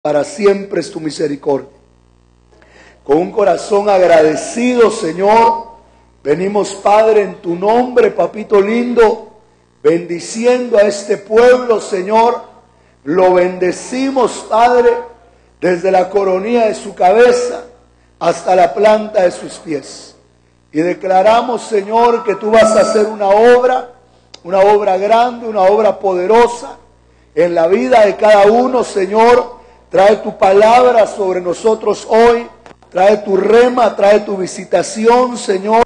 para siempre es tu misericordia. Con un corazón agradecido, Señor, venimos, Padre, en tu nombre, papito lindo, bendiciendo a este pueblo, Señor. Lo bendecimos, Padre, desde la coronilla de su cabeza hasta la planta de sus pies. Y declaramos, Señor, que tú vas a hacer una obra grande, una obra poderosa en la vida de cada uno, Señor. Trae tu palabra sobre nosotros hoy, trae tu rema, trae tu visitación, Señor.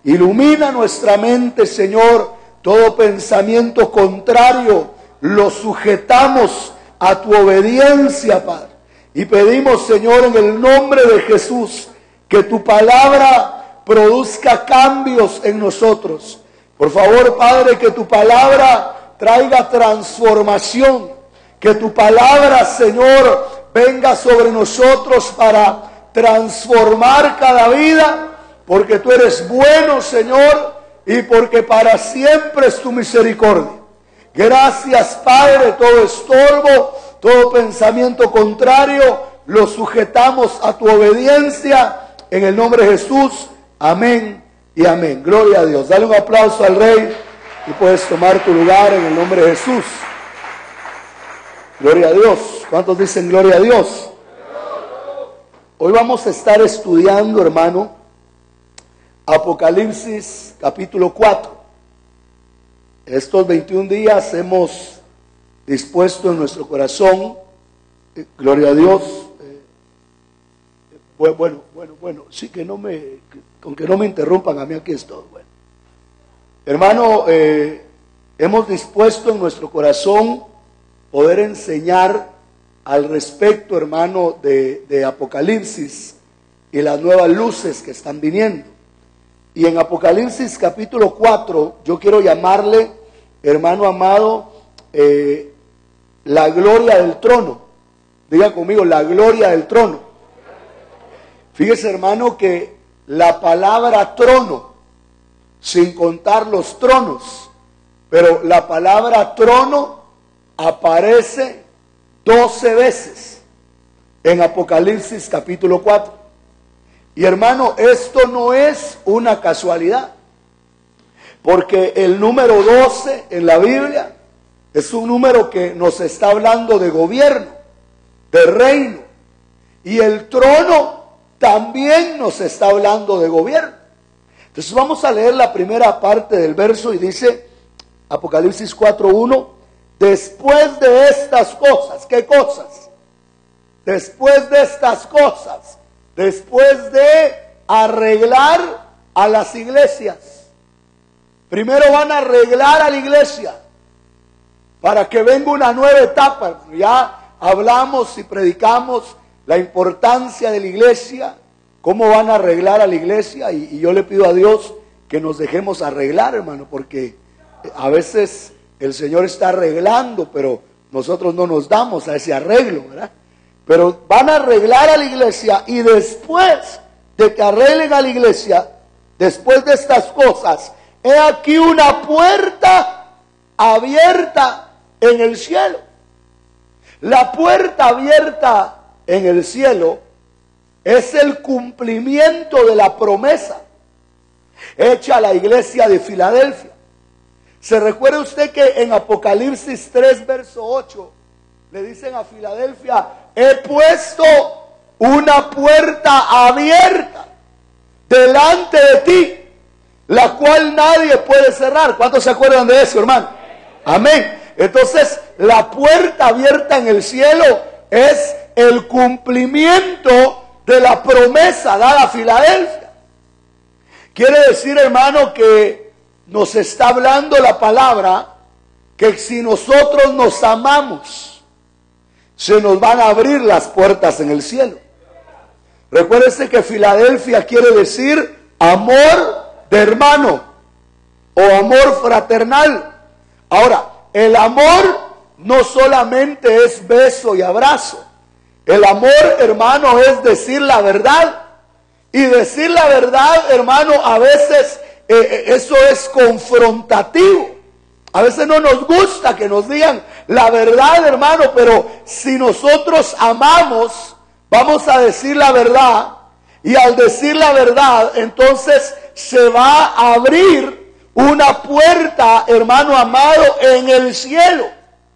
Ilumina nuestra mente, Señor. Todo pensamiento contrario lo sujetamos a tu obediencia, Padre. Y pedimos, Señor, en el nombre de Jesús, que tu palabra produzca cambios en nosotros. Por favor, Padre, que tu palabra traiga transformación. Que tu palabra, Señor, venga sobre nosotros para transformar cada vida. Porque tú eres bueno, Señor, y porque para siempre es tu misericordia. Gracias, Padre. Todo estorbo, todo pensamiento contrario, lo sujetamos a tu obediencia. En el nombre de Jesús. Amén y amén. Gloria a Dios. Dale un aplauso al Rey y puedes tomar tu lugar en el nombre de Jesús. Gloria a Dios. ¿Cuántos dicen gloria a Dios? Hoy vamos a estar estudiando, hermano, Apocalipsis capítulo 4. Estos 21 días hemos dispuesto en nuestro corazón, gloria a Dios. Bueno, sí, con que no me interrumpan, a mí aquí es todo bueno. Hermano, hemos dispuesto en nuestro corazón poder enseñar al respecto, hermano, de Apocalipsis y las nuevas luces que están viniendo. Y en Apocalipsis capítulo 4, yo quiero llamarle, hermano amado, la gloria del trono. Diga conmigo, la gloria del trono. Fíjese, hermano, que la palabra trono, sin contar los tronos, pero la palabra trono aparece 12 veces en Apocalipsis capítulo 4. Y hermano, esto no es una casualidad, porque el número 12 en la Biblia es un número que nos está hablando de gobierno, de reino, y el trono también nos está hablando de gobierno. Entonces vamos a leer la primera parte del verso y dice Apocalipsis 4:1, después de estas cosas, ¿qué cosas? Después de estas cosas, después de arreglar a las iglesias. Primero van a arreglar a la iglesia para que venga una nueva etapa. Ya hablamos y predicamos la importancia de la iglesia, cómo van a arreglar a la iglesia, y yo le pido a Dios que nos dejemos arreglar, hermano, porque a veces el Señor está arreglando, pero nosotros no nos damos a ese arreglo, ¿verdad? Pero van a arreglar a la iglesia, y después de que arreglen a la iglesia, después de estas cosas, he aquí una puerta abierta en el cielo. La puerta abierta en el cielo es el cumplimiento de la promesa hecha a la iglesia de Filadelfia. ¿Se recuerda usted que en Apocalipsis 3, verso 8, le dicen a Filadelfia, he puesto una puerta abierta delante de ti, la cual nadie puede cerrar? ¿Cuántos se acuerdan de eso, hermano? Amén. Entonces, la puerta abierta en el cielo es el cumplimiento de la promesa dada a Filadelfia. Quiere decir, hermano, que nos está hablando la palabra que si nosotros nos amamos, se nos van a abrir las puertas en el cielo. Recuérdese que Filadelfia quiere decir amor de hermano o amor fraternal. Ahora, el amor no solamente es beso y abrazo. El amor, hermano, es decir la verdad. Y decir la verdad, hermano, a veces eso es confrontativo. A veces no nos gusta que nos digan la verdad, hermano, pero si nosotros amamos, vamos a decir la verdad. Y al decir la verdad, entonces se va a abrir una puerta, hermano amado, en el cielo.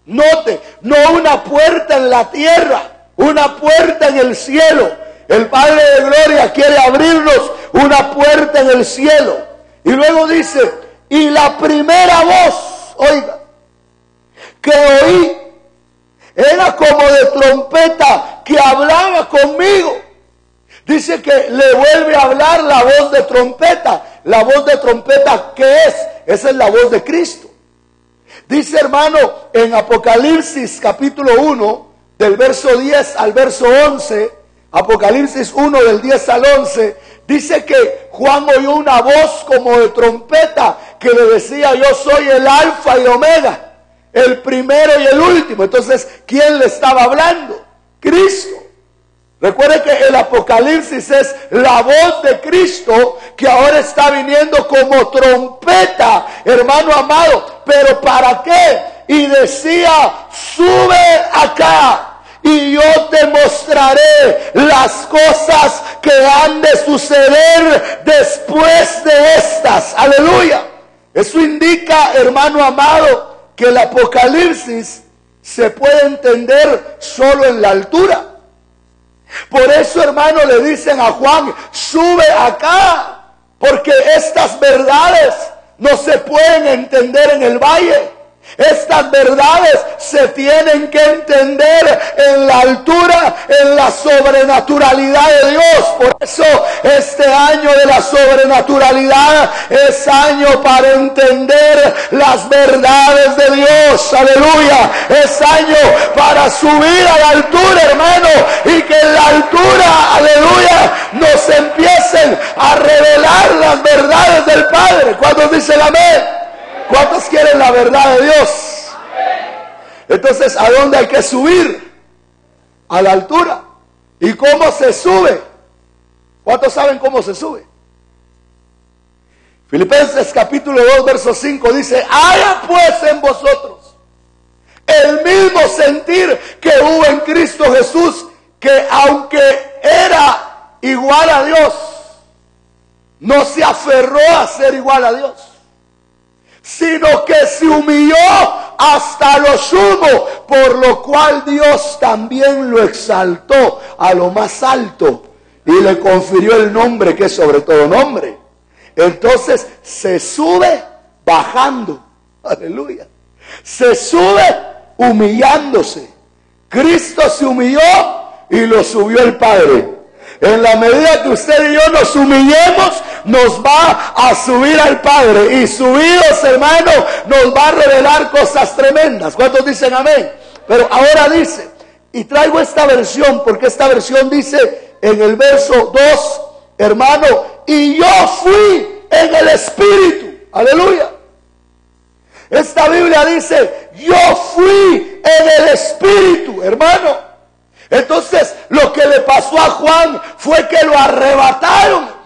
Note, no una puerta en la tierra, una puerta en el cielo. El Padre de Gloria quiere abrirnos una puerta en el cielo. Y luego dice, y la primera voz, oiga, que oí, era como de trompeta que hablaba conmigo. Dice que le vuelve a hablar la voz de trompeta. La voz de trompeta, ¿qué es? Esa es la voz de Cristo. Dice, hermano, en Apocalipsis capítulo 1, del verso 10 al verso 11, Apocalipsis 1 del 10 al 11, dice que Juan oyó una voz como de trompeta que le decía, yo soy el alfa y omega, el primero y el último. Entonces, ¿quién le estaba hablando? Cristo. Recuerde que el Apocalipsis es la voz de Cristo que ahora está viniendo como trompeta, hermano amado. ¿Pero para qué? Y decía, sube acá y yo te mostraré las cosas que han de suceder después de estas. Aleluya. Eso indica, hermano amado, que el Apocalipsis se puede entender solo en la altura. Por eso, hermano, le dicen a Juan, sube acá, porque estas verdades no se pueden entender en el valle. Estas verdades se tienen que entender en la altura, en la sobrenaturalidad de Dios. Por eso este año de la sobrenaturalidad es año para entender las verdades de Dios. Aleluya. Es año para subir a la altura, hermano, y que en la altura, aleluya, nos empiecen a revelar las verdades del Padre. ¿Cuántos dicen amén? ¿Cuántos quieren la verdad de Dios? Entonces, ¿a dónde hay que subir? A la altura. ¿Y cómo se sube? ¿Cuántos saben cómo se sube? Filipenses capítulo 2, verso 5 dice, haya pues en vosotros el mismo sentir que hubo en Cristo Jesús, que aunque era igual a Dios, no se aferró a ser igual a Dios, sino que se humilló hasta lo sumo, por lo cual Dios también lo exaltó a lo más alto y le confirió el nombre que es sobre todo nombre. Entonces se sube bajando, aleluya, se sube humillándose. Cristo se humilló y lo subió el Padre. En la medida que usted y yo nos humillemos, nos va a subir al Padre. Y subidos, hermano, nos va a revelar cosas tremendas. ¿Cuántos dicen amén? Pero ahora dice, y traigo esta versión, porque esta versión dice en el verso 2, hermano, y yo fui en el Espíritu. Aleluya. Esta Biblia dice, yo fui en el Espíritu, hermano. Entonces, lo que le pasó a Juan fue que lo arrebataron.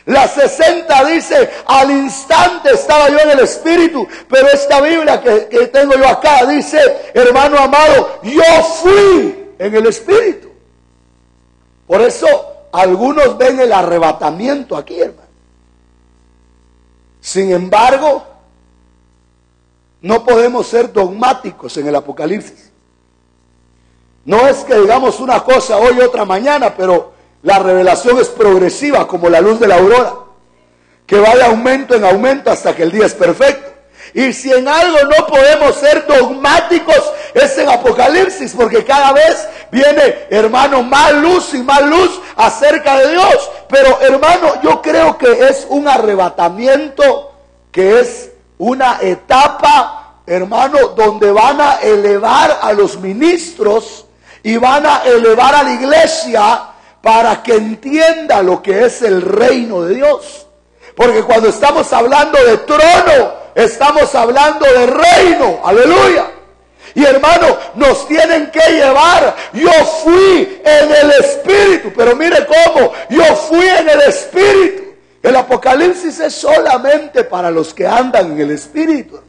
La 60 dice, al instante estaba yo en el Espíritu. Pero esta Biblia que tengo yo acá dice, hermano amado, yo fui en el Espíritu. Por eso, algunos ven el arrebatamiento aquí, hermano. Sin embargo, no podemos ser dogmáticos en el Apocalipsis. No es que digamos una cosa hoy, otra mañana, pero la revelación es progresiva como la luz de la aurora, que va de aumento en aumento hasta que el día es perfecto. Y si en algo no podemos ser dogmáticos, es en Apocalipsis, porque cada vez viene, hermano, más luz y más luz acerca de Dios. Pero, hermano, yo creo que es un arrebatamiento, que es una etapa, hermano, donde van a elevar a los ministros y van a elevar a la iglesia para que entienda lo que es el reino de Dios. Porque cuando estamos hablando de trono, estamos hablando de reino. Aleluya. Y hermano, nos tienen que llevar. Yo fui en el Espíritu. Pero mire cómo, yo fui en el Espíritu. El Apocalipsis es solamente para los que andan en el Espíritu.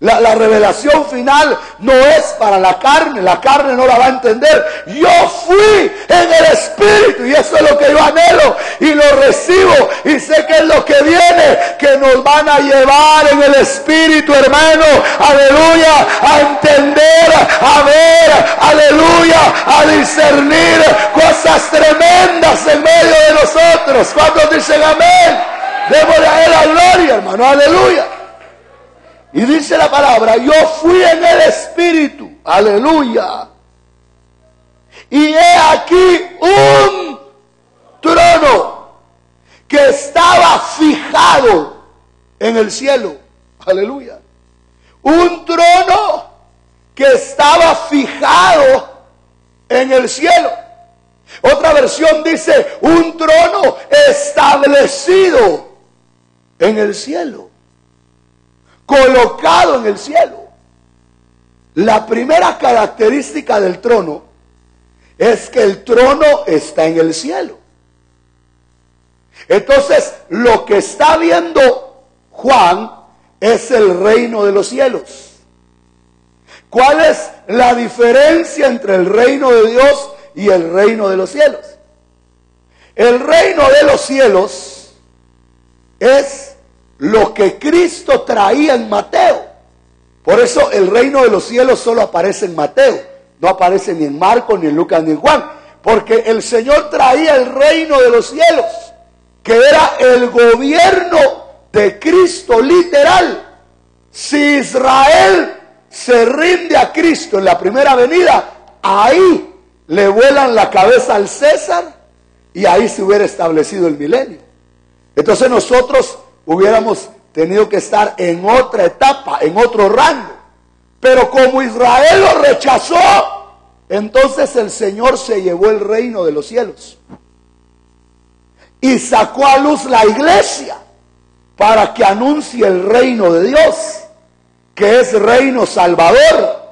La revelación final no es para la carne no la va a entender. Yo fui en el Espíritu y eso es lo que yo anhelo y lo recibo y sé que es lo que viene, que nos van a llevar en el Espíritu, hermano, aleluya, a entender, a ver, aleluya, a discernir cosas tremendas en medio de nosotros. ¿Cuántos dicen amén? Démosle a Él la gloria, hermano, aleluya. Y dice la palabra, yo fui en el Espíritu, aleluya. Y he aquí un trono que estaba fijado en el cielo, aleluya. Un trono que estaba fijado en el cielo. Otra versión dice, un trono establecido en el cielo. Colocado en el cielo. La primera característica del trono es que el trono está en el cielo. Entonces, lo que está viendo Juan es el reino de los cielos. ¿Cuál es la diferencia entre el reino de Dios y el reino de los cielos? El reino de los cielos es lo que Cristo traía en Mateo. Por eso el reino de los cielos solo aparece en Mateo. No aparece ni en Marcos, ni en Lucas, ni en Juan. Porque el Señor traía el reino de los cielos, que era el gobierno de Cristo literal. Si Israel se rinde a Cristo en la primera venida, ahí le vuelan la cabeza al César y ahí se hubiera establecido el milenio. Entonces nosotros hubiéramos tenido que estar en otra etapa, en otro rango. Pero como Israel lo rechazó, entonces el Señor se llevó el reino de los cielos y sacó a luz la iglesia para que anuncie el reino de Dios, que es reino salvador,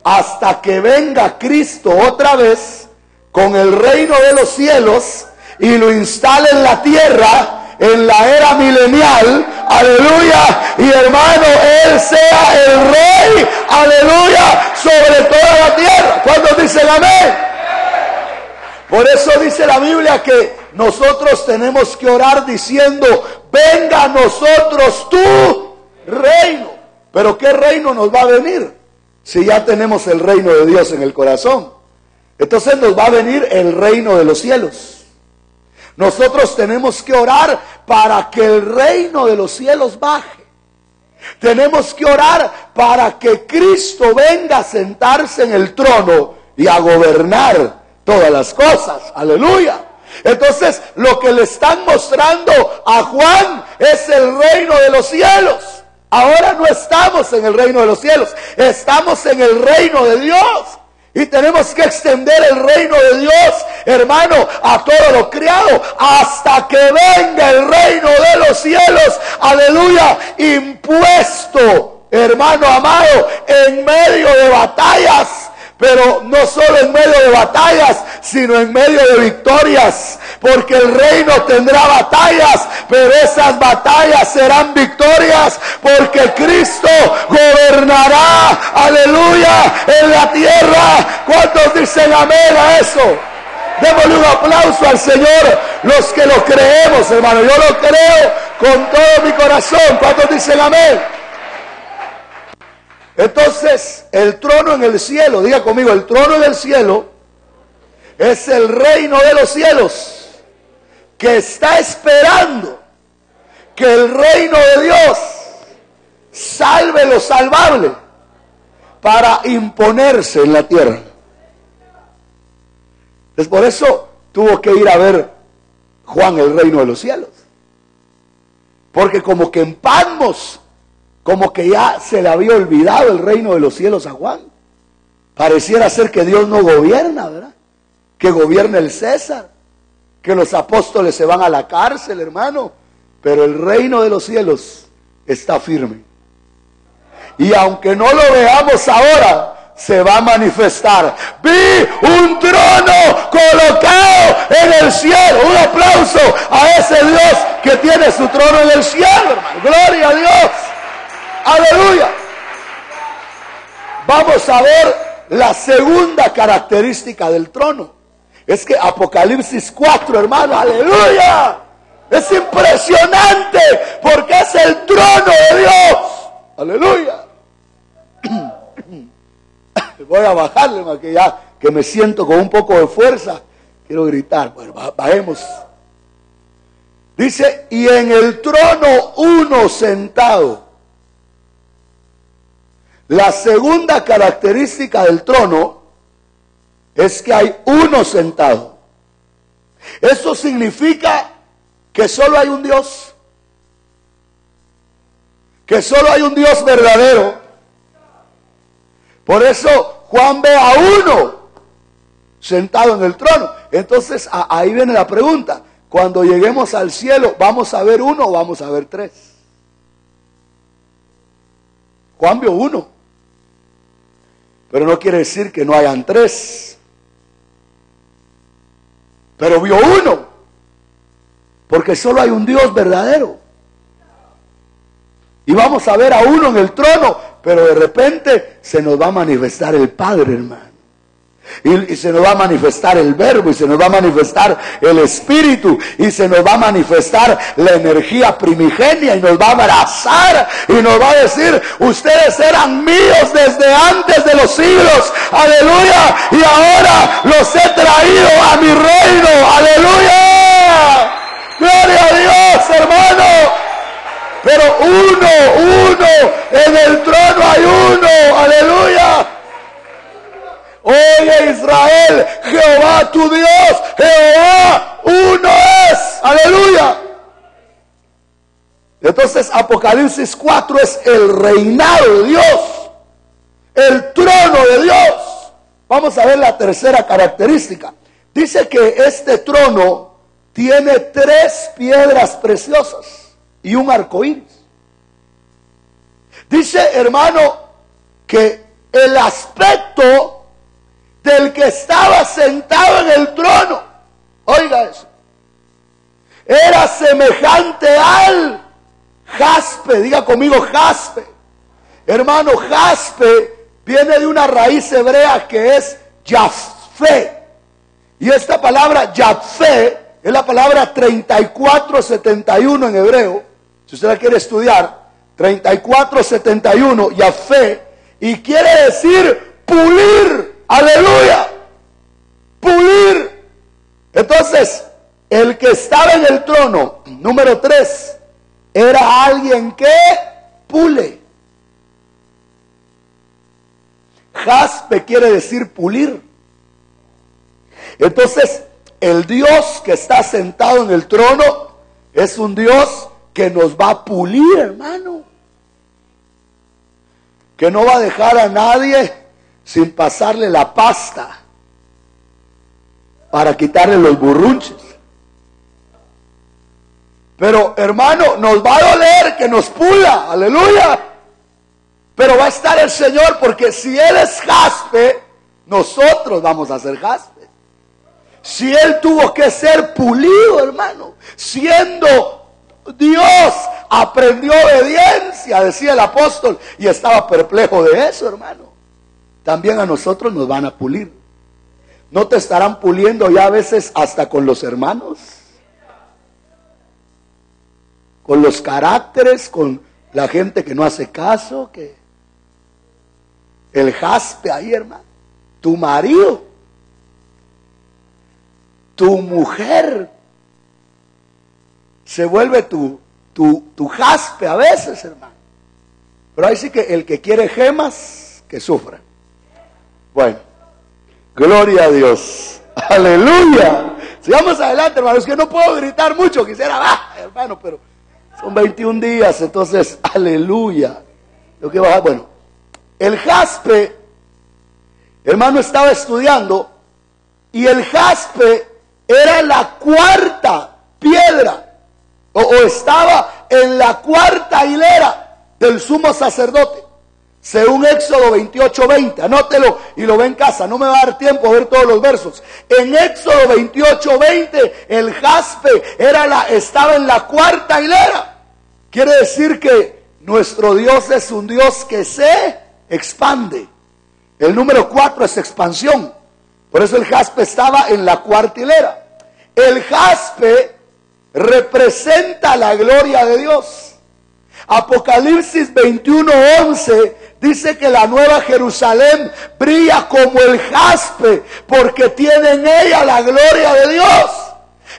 hasta que venga Cristo otra vez con el reino de los cielos y lo instale en la tierra en la era milenial, aleluya, y hermano, Él sea el rey, aleluya, sobre toda la tierra. ¿Cuántos dicen amén? Por eso dice la Biblia que nosotros tenemos que orar diciendo, venga a nosotros tu reino. Pero ¿qué reino nos va a venir? Si ya tenemos el reino de Dios en el corazón. Entonces nos va a venir el reino de los cielos. Nosotros tenemos que orar para que el reino de los cielos baje. Tenemos que orar para que Cristo venga a sentarse en el trono y a gobernar todas las cosas. Aleluya. Entonces, lo que le están mostrando a Juan es el reino de los cielos. Ahora no estamos en el reino de los cielos, estamos en el reino de Dios. Y tenemos que extender el reino de Dios, hermano, a todo lo criado, hasta que venga el reino de los cielos, aleluya, impuesto, hermano amado, en medio de batallas. Pero no solo en medio de batallas, sino en medio de victorias. Porque el reino tendrá batallas, pero esas batallas serán victorias. Porque Cristo gobernará, aleluya, en la tierra. ¿Cuántos dicen amén a eso? Démosle un aplauso al Señor, los que lo creemos, hermano. Yo lo creo con todo mi corazón. ¿Cuántos dicen amén? Entonces, el trono en el cielo, diga conmigo, el trono en el cielo es el reino de los cielos que está esperando que el reino de Dios salve lo salvable para imponerse en la tierra. Entonces, por eso tuvo que ir a ver Juan el reino de los cielos. Porque como que en Patmos, como que ya se le había olvidado el reino de los cielos a Juan. Pareciera ser que Dios no gobierna, ¿verdad? Que gobierna el César, que los apóstoles se van a la cárcel, hermano. Pero el reino de los cielos está firme. Y aunque no lo veamos ahora, se va a manifestar. Vi un trono colocado en el cielo. Un aplauso a ese Dios que tiene su trono en el cielo, hermano. Gloria a Dios. Aleluya. vamos a ver la segunda característica del trono. Es que Apocalipsis 4, hermano, aleluya, es impresionante porque es el trono de Dios. Aleluya. Voy a bajarle, que ya que me siento con un poco de fuerza, quiero gritar. Bueno, bajemos. Dice, y en el trono uno sentado. La segunda característica del trono es que hay uno sentado. Eso significa que solo hay un Dios. Que solo hay un Dios verdadero. Por eso Juan ve a uno sentado en el trono. Entonces ahí viene la pregunta. Cuando lleguemos al cielo, ¿vamos a ver uno o vamos a ver tres? Juan vio uno. Pero no quiere decir que no hayan tres. Pero vio uno. Porque solo hay un Dios verdadero. Y vamos a ver a uno en el trono, pero de repente se nos va a manifestar el Padre, hermano. Y se nos va a manifestar el Verbo, y se nos va a manifestar el Espíritu, y se nos va a manifestar la energía primigenia, y nos va a abrazar, y nos va a decir, ustedes eran míos desde antes de los siglos, aleluya, y ahora los he traído a mi reino, aleluya, gloria a Dios, hermano. Pero uno, en el trono hay uno, aleluya. Oye Israel, Jehová tu Dios, Jehová uno es, aleluya. Entonces Apocalipsis 4 es el reinado de Dios, el trono de Dios. Vamos a ver la tercera característica. Dice que este trono tiene 3 piedras preciosas y un arco iris. Dice, hermano, que el aspecto del que estaba sentado en el trono, oiga eso, era semejante al jaspe. Diga conmigo jaspe. Hermano, jaspe viene de una raíz hebrea que es yafé. Y esta palabra yafé es la palabra 3471 en hebreo. Si usted la quiere estudiar, 3471, yafé, y quiere decir pulir. Aleluya, pulir. Entonces, el que estaba en el trono, número 3, era alguien que pule. Jaspe quiere decir pulir. Entonces, el Dios que está sentado en el trono es un Dios que nos va a pulir, hermano. Que no va a dejar a nadie sin pasarle la pasta para quitarle los burrunches. Pero hermano, nos va a doler que nos pula, aleluya. Pero va a estar el Señor, porque si Él es jaspe, nosotros vamos a ser jaspe. Si Él tuvo que ser pulido, hermano, siendo Dios, aprendió obediencia, decía el apóstol, y estaba perplejo de eso, hermano. También a nosotros nos van a pulir. ¿No te estarán puliendo ya a veces hasta con los hermanos? Con los caracteres, con la gente que no hace caso, que el jaspe ahí, hermano. Tu marido, tu mujer, se vuelve tu jaspe a veces, hermano. Pero ahí sí que el que quiere gemas, que sufra. Bueno, gloria a Dios, aleluya. Sigamos adelante, hermano. Es que no puedo gritar mucho, quisiera, hermano, pero son 21 días, entonces, aleluya. Lo que va, bueno, el jaspe, hermano, estaba estudiando, y el jaspe era la 4ª piedra, o estaba en la 4ª hilera del sumo sacerdote. Según Éxodo 28:20, anótelo y lo ve en casa, no me va a dar tiempo a ver todos los versos. En Éxodo 28:20, el jaspe estaba en la 4ª hilera. Quiere decir que nuestro Dios es un Dios que se expande. El número 4 es expansión. Por eso el jaspe estaba en la cuarta hilera. El jaspe representa la gloria de Dios. Apocalipsis 21:11 dice que la nueva Jerusalén brilla como el jaspe, porque tiene en ella la gloria de Dios.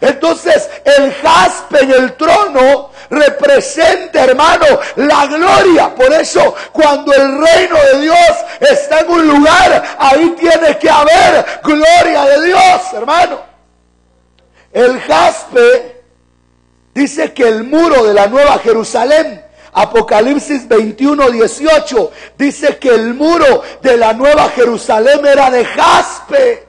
Entonces el jaspe en el trono representa, hermano, la gloria. Por eso cuando el reino de Dios está en un lugar, ahí tiene que haber gloria de Dios, hermano. El jaspe dice que el muro de la nueva Jerusalén, Apocalipsis 21:18, dice que el muro de la nueva Jerusalén era de jaspe.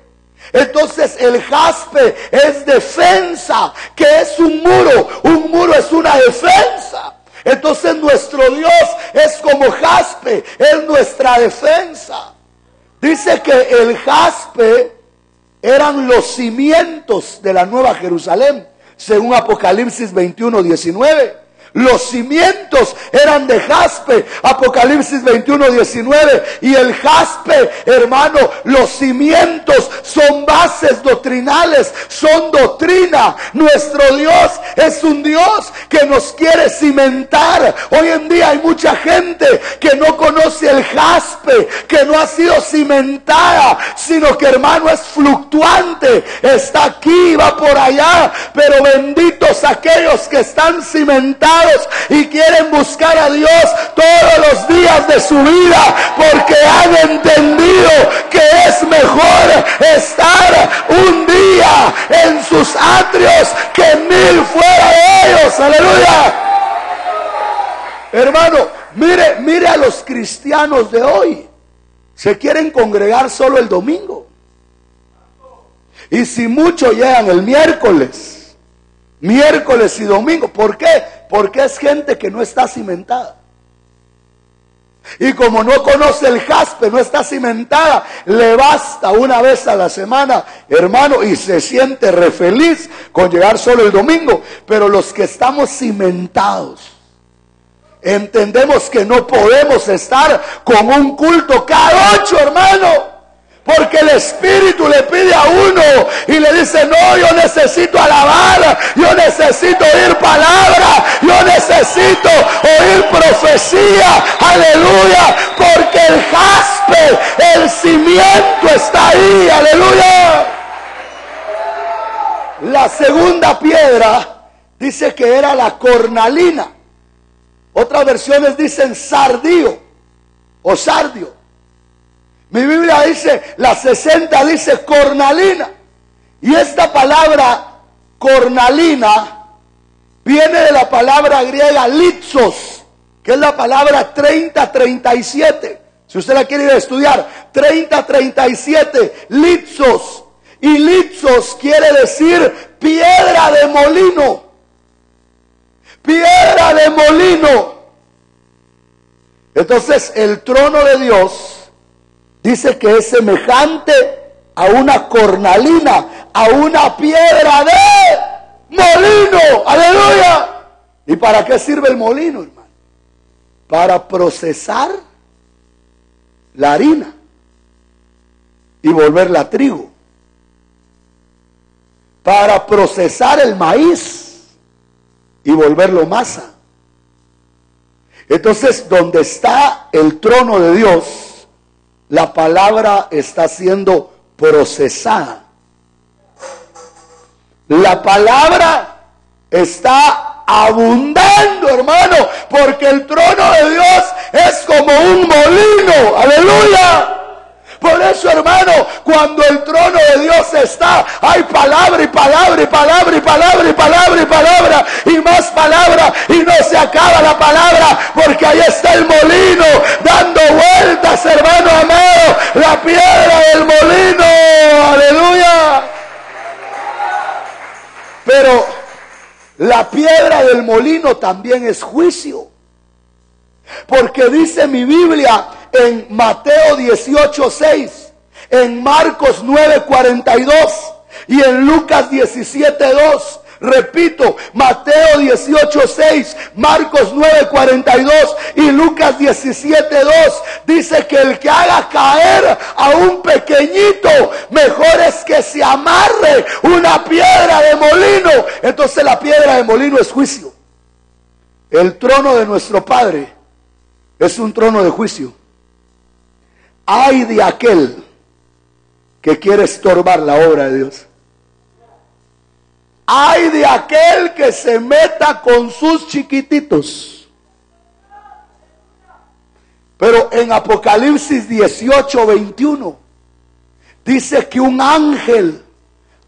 Entonces el jaspe es defensa. ¿Qué es un muro? Un muro es una defensa. Entonces nuestro Dios es como jaspe, es nuestra defensa. Dice que el jaspe eran los cimientos de la nueva Jerusalén, según Apocalipsis 21:19. Los cimientos eran de jaspe, Apocalipsis 21:19. Y el jaspe, hermano, los cimientos son bases doctrinales, son doctrina. Nuestro Dios es un Dios que nos quiere cimentar. Hoy en día hay mucha gente que no conoce el jaspe, que no ha sido cimentada, sino que, hermano, es fluctuante, está aquí, va por allá. Pero benditos aquellos que están cimentados y quieren buscar a Dios todos los días de su vida, porque han entendido que es mejor estar un día en sus atrios que 1000 fuera de ellos. Aleluya. Hermano, mire a los cristianos de hoy. Se quieren congregar solo el domingo, y si mucho llegan el miércoles y domingo. ¿Por qué? Porque es gente que no está cimentada. Y como no conoce el jaspe, no está cimentada, le basta una vez a la semana, hermano, y se siente re feliz con llegar solo el domingo. Pero los que estamos cimentados, entendemos que no podemos estar con un culto cada 8, hermano. Porque el Espíritu le pide a uno y le dice: no, yo necesito alabar, yo necesito oír palabra, yo necesito oír profecía, aleluya, porque el jaspe, el cimiento está ahí, aleluya. La segunda piedra dice que era la cornalina. Otras versiones dicen sardío o sardio. Mi Biblia dice, la 60 dice cornalina. Y esta palabra cornalina viene de la palabra griega litsos, que es la palabra 30:37. Si usted la quiere ir a estudiar, 30:37, litsos. Y litsos quiere decir piedra de molino. Piedra de molino. Entonces el trono de Dios dice que es semejante a una cornalina, a una piedra de molino. ¡Aleluya! ¿Y para qué sirve el molino, hermano? Para procesar la harina y volverla trigo. Para procesar el maíz y volverlo masa. Entonces, donde está el trono de Dios, la palabra está siendo procesada. La palabra está abundando, hermano, porque el trono de Dios es como un molino. Aleluya. Por eso, hermano, cuando el trono de Dios está, hay palabra y palabra y palabra y palabra y palabra y palabra y más palabra, y no se acaba la palabra, porque ahí está el molino dando vueltas, hermano amado, la piedra del molino. Aleluya. Pero la piedra del molino también es juicio, porque dice mi Biblia en Mateo 18:6, en Marcos 9:42 y en Lucas 17:2, Repito, Mateo 18:6, Marcos 9:42 y Lucas 17:2 dice que el que haga caer a un pequeñito, mejor es que se amarre una piedra de molino. Entonces la piedra de molino es juicio. El trono de nuestro Padre es un trono de juicio. Ay de aquel que quiere estorbar la obra de Dios. Ay de aquel que se meta con sus chiquititos. Pero en Apocalipsis 18:21 dice que un ángel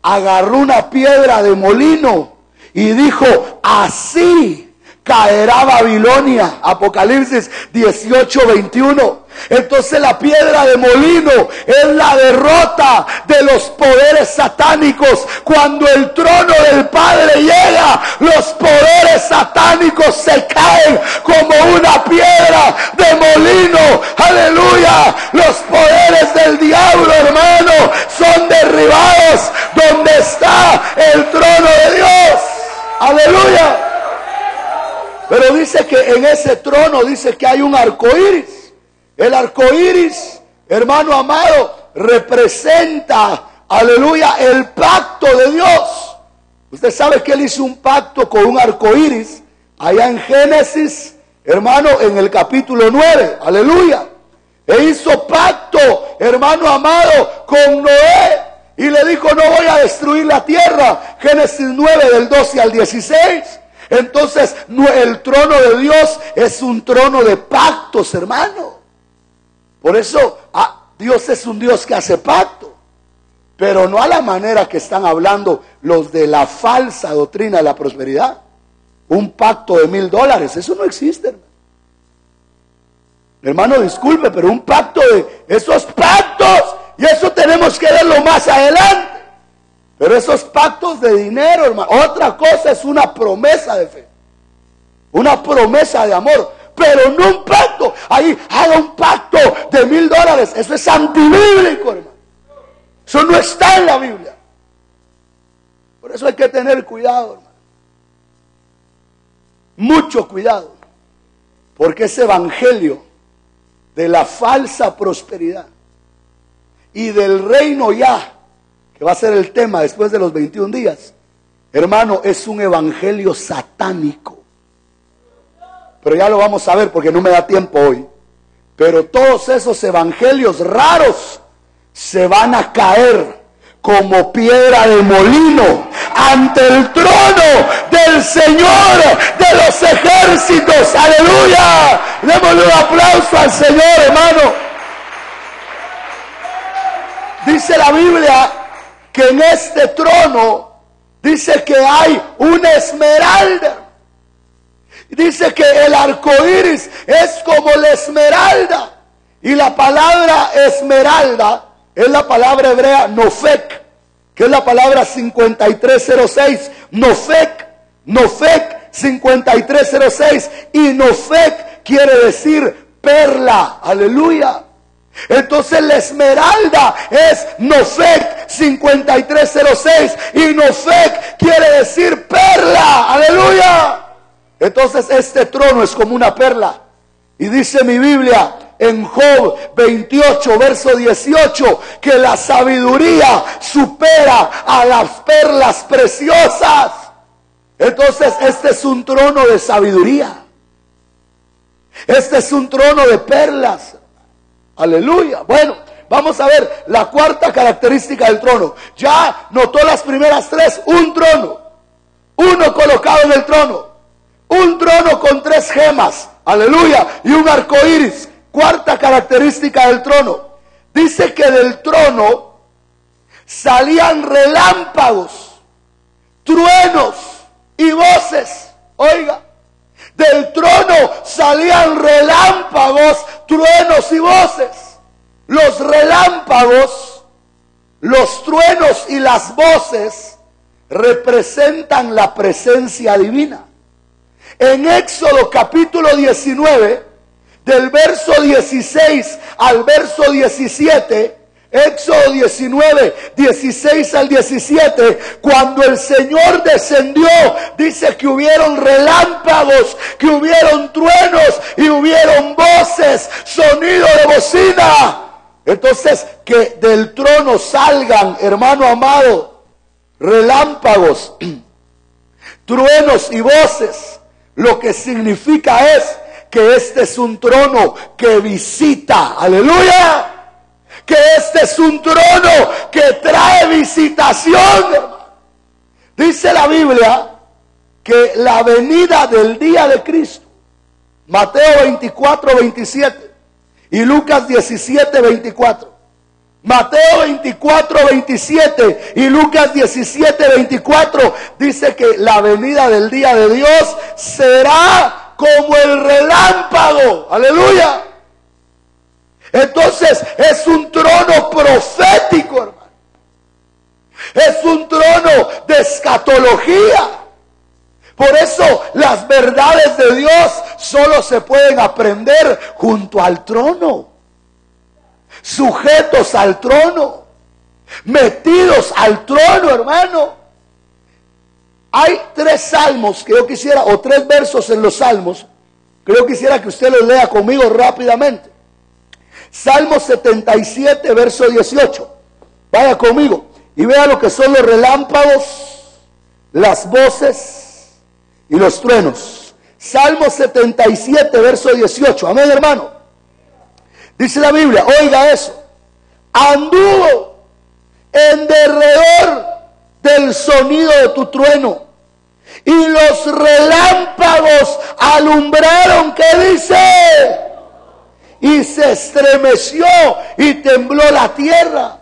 agarró una piedra de molino y dijo: así caerá Babilonia. Apocalipsis 18:21. Entonces la piedra de molino es la derrota de los poderes satánicos. Cuando el trono del Padre llega, los poderes satánicos se caen como una piedra de molino. Aleluya. Los poderes del diablo, hermano, son derribados donde está el trono de Dios. Aleluya. Pero dice que en ese trono dice que hay un arco iris. El arco iris, hermano amado, representa, aleluya, el pacto de Dios. Usted sabe que él hizo un pacto con un arco iris allá en Génesis, hermano, en el capítulo 9, aleluya. E hizo pacto, hermano amado, con Noé y le dijo: no voy a destruir la tierra. Génesis 9 del 12 al 16. Entonces el trono de Dios es un trono de pactos, hermano. Por eso Dios es un Dios que hace pacto, pero no a la manera que están hablando los de la falsa doctrina de la prosperidad. Un pacto de $1,000, eso no existe, hermano, disculpe, pero un pacto de esos pactos, y eso tenemos que verlo más adelante. Pero esos pactos de dinero, hermano, otra cosa es una promesa de fe, una promesa de amor. Pero no un pacto. Ahí haga un pacto de $1,000. Eso es antibíblico, hermano. Eso no está en la Biblia. Por eso hay que tener cuidado, hermano. Mucho cuidado. Porque ese evangelio de la falsa prosperidad y del reino ya, que va a ser el tema después de los 21 días, hermano, es un evangelio satánico. Pero ya lo vamos a ver porque no me da tiempo hoy. Pero todos esos evangelios raros se van a caer como piedra de molino ante el trono del Señor de los ejércitos. ¡Aleluya! Démosle un aplauso al Señor, hermano. Dice la Biblia que en este trono dice que hay una esmeralda. Dice que el arco iris es como la esmeralda. Y la palabra esmeralda es la palabra hebrea nofek, que es la palabra 5306. Nofek 5306. Y nofek quiere decir perla. Aleluya. Entonces la esmeralda es nofek 5306. Y nofek quiere decir perla. Aleluya. Entonces este trono es como una perla. Y dice mi Biblia en Job 28 verso 18 que la sabiduría supera a las perlas preciosas. Entonces este es un trono de sabiduría. Este es un trono de perlas. Aleluya. Bueno, vamos a ver la cuarta característica del trono. Ya notó las primeras tres. Un trono, uno colocado en el trono. Un trono con 3 gemas, aleluya, y un arco iris. Cuarta característica del trono. Dice que del trono salían relámpagos, truenos y voces. Oiga, del trono salían relámpagos, truenos y voces. Los relámpagos, los truenos y las voces representan la presencia divina. En Éxodo capítulo 19, del verso 16 al verso 17, Éxodo 19, 16 al 17, cuando el Señor descendió, dice que hubieron relámpagos, que hubieron truenos y hubieron voces, sonido de bocina. Entonces, que del trono salgan, hermano amado, relámpagos, truenos y voces, lo que significa es que este es un trono que visita, aleluya. Que este es un trono que trae visitación. Dice la Biblia que la venida del día de Cristo, Mateo 24, 27 y Lucas 17, 24. Mateo 24, 27 y Lucas 17, 24 dice que la venida del día de Dios será como el relámpago. Aleluya. Entonces es un trono profético, hermano. Es un trono de escatología. Por eso las verdades de Dios solo se pueden aprender junto al trono. Sujetos al trono. Metidos al trono, hermano. Hay 3 salmos que yo quisiera, o 3 versos en los salmos, que yo quisiera que usted los lea conmigo rápidamente. Salmo 77, verso 18. Vaya conmigo y vea lo que son los relámpagos, las voces y los truenos. Salmo 77, verso 18. Amén, hermano. Dice la Biblia, oiga eso. Anduvo en derredor del sonido de tu trueno, y los relámpagos alumbraron, ¿qué dice? Y se estremeció y tembló la tierra.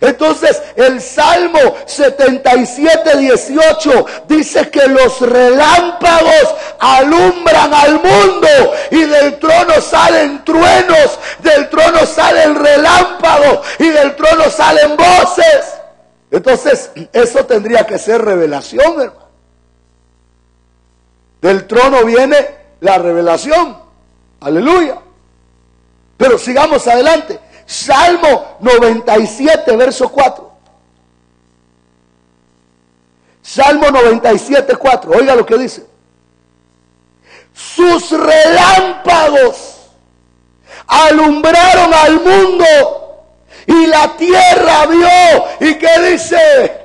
Entonces el Salmo 77, 18 dice que los relámpagos alumbran al mundo, y del trono salen truenos, del trono sale el relámpago y del trono salen voces. Entonces eso tendría que ser revelación, hermano. Del trono viene la revelación. Aleluya. Pero sigamos adelante. Salmo 97, verso 4. Salmo 97, 4. Oiga lo que dice. Sus relámpagos alumbraron al mundo, y la tierra vio. ¿Y qué dice?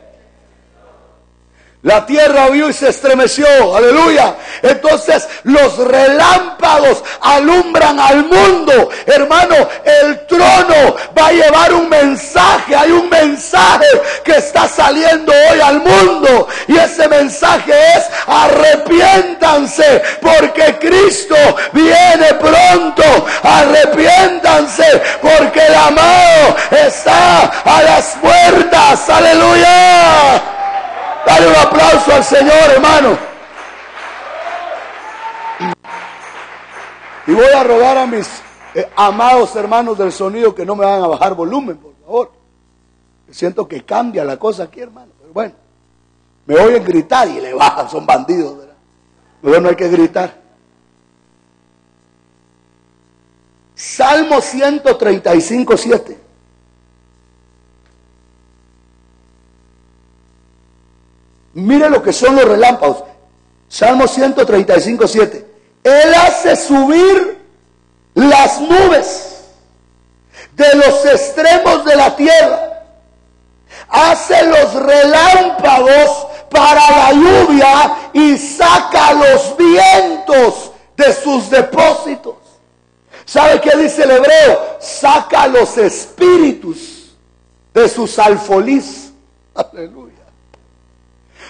La tierra vio y se estremeció. Aleluya. Entonces los relámpagos alumbran al mundo. Hermano, el trono va a llevar un mensaje. Hay un mensaje que está saliendo hoy al mundo, y ese mensaje es: arrepiéntanse porque Cristo viene pronto. Arrepiéntanse porque el amado está a las puertas. Aleluya. Dale un aplauso al Señor, hermano. Y voy a rogar a mis amados hermanos del sonido que no me van a bajar volumen, por favor. Siento que cambia la cosa aquí, hermano. Pero bueno, me oyen gritar y le bajan, son bandidos, ¿verdad? Pero no hay que gritar. Salmo 135, 7. Mire lo que son los relámpagos. Salmo 135, 7. Él hace subir las nubes de los extremos de la tierra. Hace los relámpagos para la lluvia y saca los vientos de sus depósitos. ¿Sabe qué dice el hebreo? Saca los espíritus de sus alfolís. Aleluya.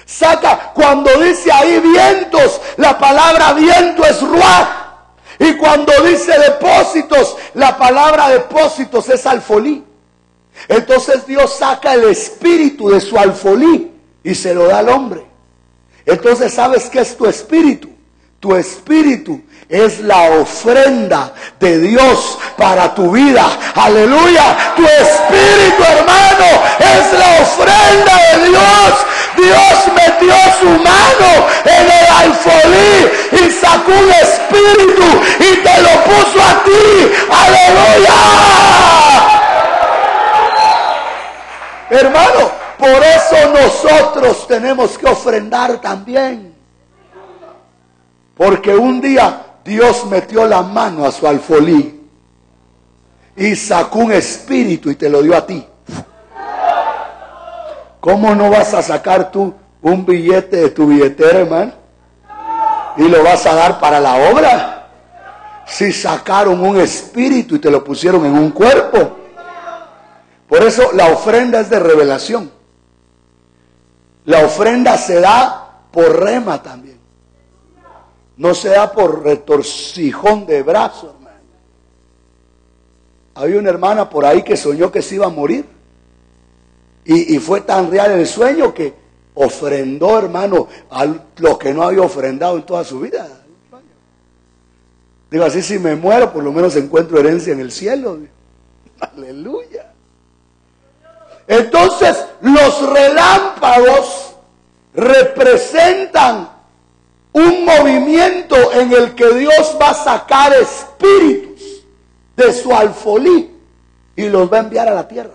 Saca, cuando dice ahí vientos, la palabra viento es ruaj. Y cuando dice depósitos, la palabra depósitos es alfolí. Entonces Dios saca el espíritu de su alfolí y se lo da al hombre. Entonces, ¿sabes qué es tu espíritu? Tu espíritu es la ofrenda de Dios para tu vida. Aleluya. Tu espíritu, hermano, es la ofrenda de Dios. Dios metió su mano en el alfolí y sacó un espíritu y te lo puso a ti. Aleluya. Hermano, por eso nosotros tenemos que ofrendar también. Porque un día Dios metió la mano a su alfolí y sacó un espíritu y te lo dio a ti. ¿Cómo no vas a sacar tú un billete de tu billetera, hermano? Y lo vas a dar para la obra. Si sacaron un espíritu y te lo pusieron en un cuerpo. Por eso la ofrenda es de revelación. La ofrenda se da por rema también. No se da por retorcijón de brazo, hermano. Había una hermana por ahí que soñó que se iba a morir. Y fue tan real el sueño que ofrendó, hermano, a lo que no había ofrendado en toda su vida. Digo, así si me muero, por lo menos encuentro herencia en el cielo. Aleluya. Entonces, los relámpagos representan un movimiento en el que Dios va a sacar espíritus de su alfolí y los va a enviar a la tierra.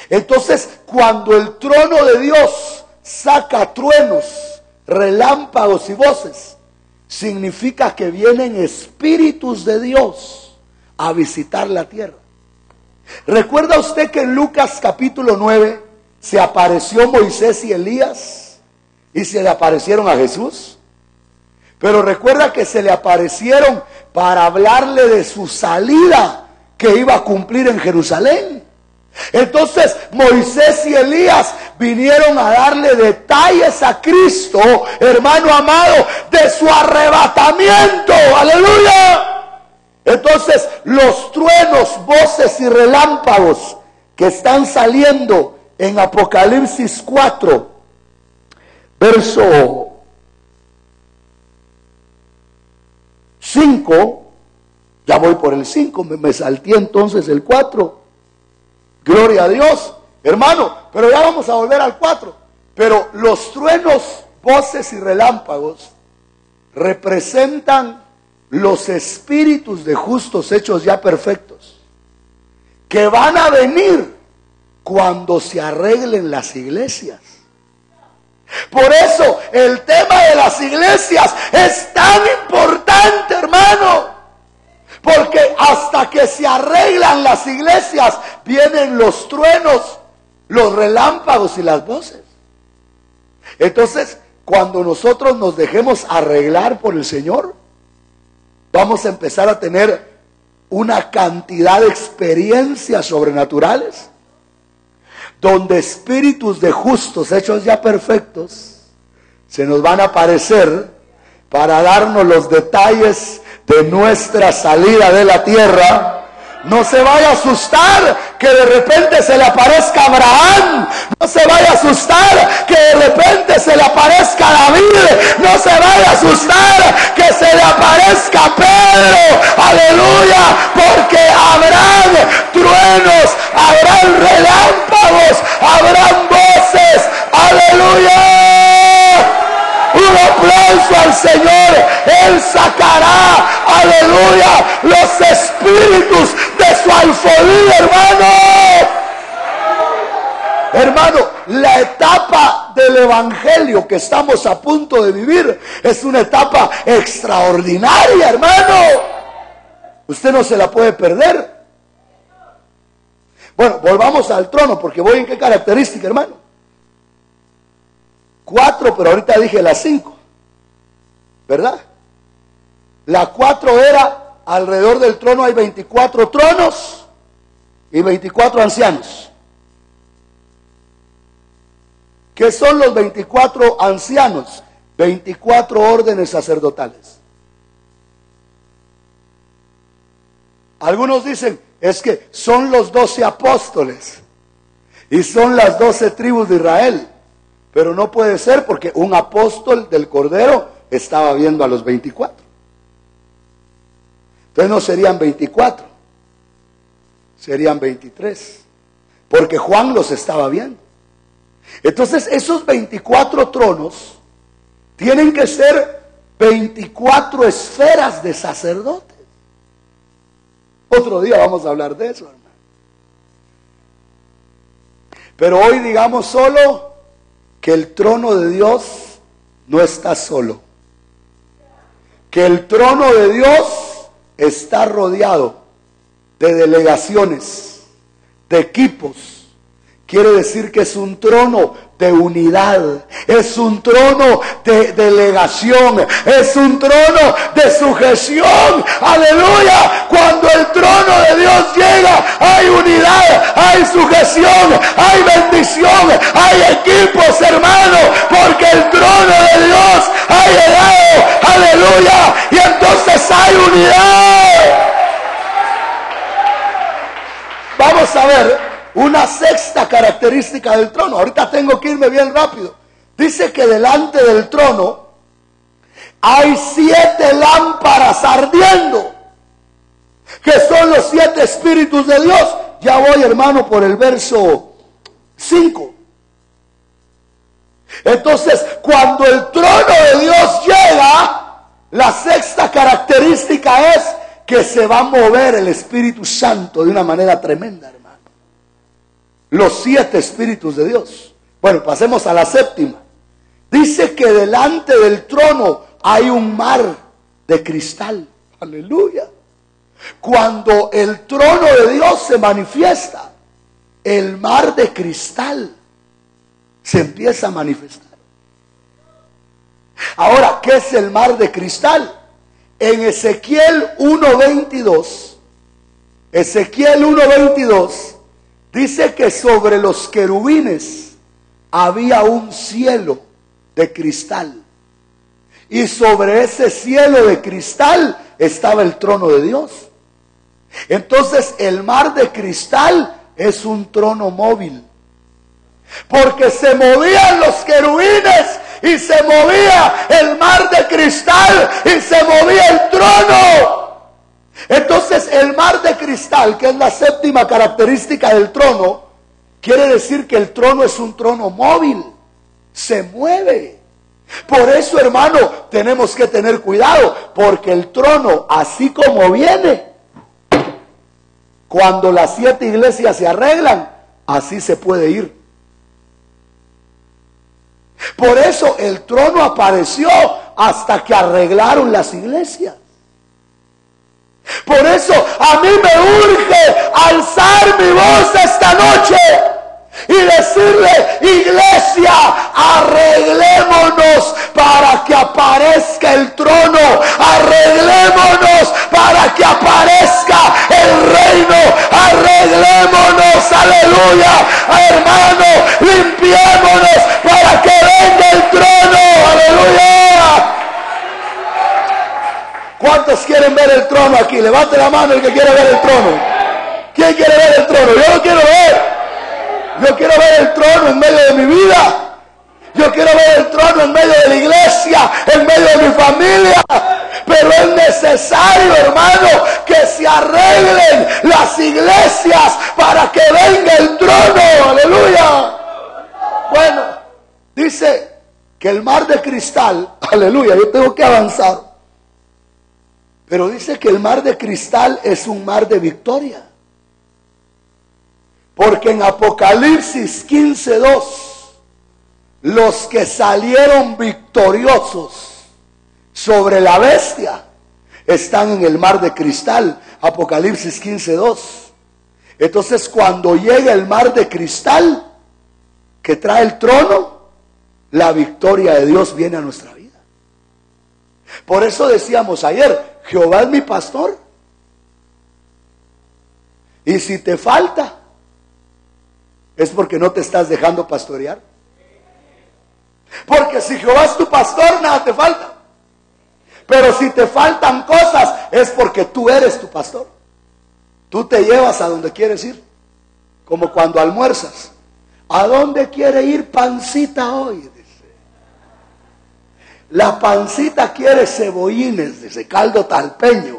Entonces, cuando el trono de Dios saca truenos, relámpagos y voces, significa que vienen espíritus de Dios a visitar la tierra. ¿Recuerda usted que en Lucas capítulo 9 se apareció Moisés y Elías y se le aparecieron a Jesús? Pero recuerda que se le aparecieron para hablarle de su salida que iba a cumplir en Jerusalén. Entonces Moisés y Elías vinieron a darle detalles a Cristo, hermano amado, de su arrebatamiento. Aleluya. Entonces los truenos, voces y relámpagos que están saliendo en Apocalipsis 4, verso 5, ya voy por el 5, me salté entonces el 4. Gloria a Dios, hermano, pero ya vamos a volver al 4. Pero los truenos, voces y relámpagos representan los espíritus de justos hechos ya perfectos, que van a venir cuando se arreglen las iglesias. Por eso el tema de las iglesias es tan importante, hermano. Porque hasta que se arreglan las iglesias, vienen los truenos, los relámpagos y las voces. Entonces, cuando nosotros nos dejemos arreglar por el Señor, vamos a empezar a tener una cantidad de experiencias sobrenaturales, donde espíritus de justos hechos ya perfectos se nos van a aparecer para darnos los detalles de nuestra salida de la tierra. No se vaya a asustar que de repente se le aparezca Abraham. No se vaya a asustar que de repente se le aparezca David. No se vaya a asustar que se le aparezca Pedro. Aleluya. Porque habrán truenos, habrán relámpagos, habrán voces. Aleluya. Un aplauso al Señor. Él sacará, aleluya, los espíritus de su alfolí, hermano. Hermano, la etapa del evangelio que estamos a punto de vivir es una etapa extraordinaria, hermano. Usted no se la puede perder. Bueno, volvamos al trono, porque voy en qué característica, hermano. 4, pero ahorita dije las 5, ¿verdad? La 4 era, alrededor del trono hay 24 tronos y 24 ancianos. ¿Qué son los 24 ancianos? 24 órdenes sacerdotales. Algunos dicen, es que son los 12 apóstoles y son las 12 tribus de Israel. Pero no puede ser, porque un apóstol del Cordero estaba viendo a los 24. Entonces no serían 24, serían 23, porque Juan los estaba viendo. Entonces esos 24 tronos tienen que ser 24 esferas de sacerdotes. Otro día vamos a hablar de eso, hermano. Pero hoy digamos solo que el trono de Dios no está solo. Que el trono de Dios está rodeado de delegaciones, de equipos. Quiere decir que es un trono de unidad, es un trono de delegación, es un trono de sujeción. Aleluya. Cuando el trono de Dios llega, hay unidad, hay sujeción, hay bendición, hay equipos, hermano, porque el trono de Dios ha llegado. Aleluya. Y entonces hay unidad. Vamos a ver una sexta característica del trono. Ahorita tengo que irme bien rápido. Dice que delante del trono hay 7 lámparas ardiendo, que son los 7 espíritus de Dios. Ya voy, hermano, por el verso 5. Entonces, cuando el trono de Dios llega, la sexta característica es que se va a mover el Espíritu Santo de una manera tremenda, hermano. Los 7 espíritus de Dios. Bueno, pasemos a la séptima. Dice que delante del trono hay un mar de cristal. Aleluya. Cuando el trono de Dios se manifiesta, el mar de cristal se empieza a manifestar. Ahora, ¿qué es el mar de cristal? En Ezequiel 1:22, Ezequiel 1:22, dice que sobre los querubines había un cielo de cristal. Y sobre ese cielo de cristal estaba el trono de Dios. Entonces el mar de cristal es un trono móvil. Porque se movían los querubines y se movía el mar de cristal y se movía el trono. Entonces el mar de cristal, que es la séptima característica del trono, quiere decir que el trono es un trono móvil, se mueve. Por eso, hermano, tenemos que tener cuidado, porque el trono, así como viene, cuando las 7 iglesias se arreglan, así se puede ir. Por eso el trono apareció hasta que arreglaron las iglesias. Por eso a mí me urge alzar mi voz esta noche y decirle: iglesia, arreglémonos para que aparezca el trono, arreglémonos para que aparezca el reino, arreglémonos, aleluya, hermano, limpiémonos para que venga el trono, aleluya. ¿Cuántos quieren ver el trono aquí? Levante la mano el que quiere ver el trono. ¿Quién quiere ver el trono? Yo lo quiero ver. Yo quiero ver el trono en medio de mi vida. Yo quiero ver el trono en medio de la iglesia, en medio de mi familia. Pero es necesario, hermano, que se arreglen las iglesias para que venga el trono. Aleluya. Bueno, dice que el mar de cristal, aleluya, yo tengo que avanzar. Pero dice que el mar de cristal es un mar de victoria. Porque en Apocalipsis 15:2, los que salieron victoriosos sobre la bestia están en el mar de cristal. Apocalipsis 15:2. Entonces, cuando llega el mar de cristal que trae el trono, la victoria de Dios viene a nuestra vida. Por eso decíamos ayer: Jehová es mi pastor, y si te falta, es porque no te estás dejando pastorear. Porque si Jehová es tu pastor, nada te falta. Pero si te faltan cosas, es porque tú eres tu pastor. Tú te llevas a donde quieres ir. Como cuando almuerzas: ¿a dónde quiere ir pancita hoy? Dice. La pancita quiere cebollines, dice, caldo talpeño.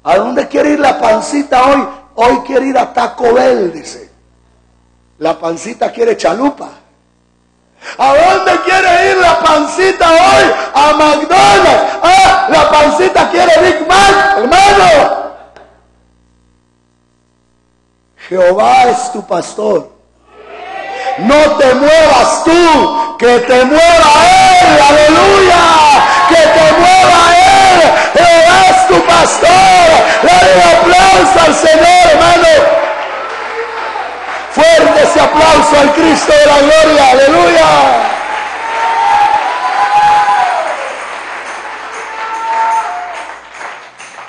¿A dónde quiere ir la pancita hoy? Hoy quiere ir a Taco Bell, dice. La pancita quiere chalupa. ¿A dónde quiere ir la pancita hoy? A McDonald's. Ah, la pancita quiere Big Mac, hermano. Jehová es tu pastor. No te muevas tú, que te mueva Él, aleluya, que te mueva Él. Jehová es tu pastor. Dale un aplauso al Señor, hermano. Fuerte ese aplauso al Cristo de la gloria, aleluya.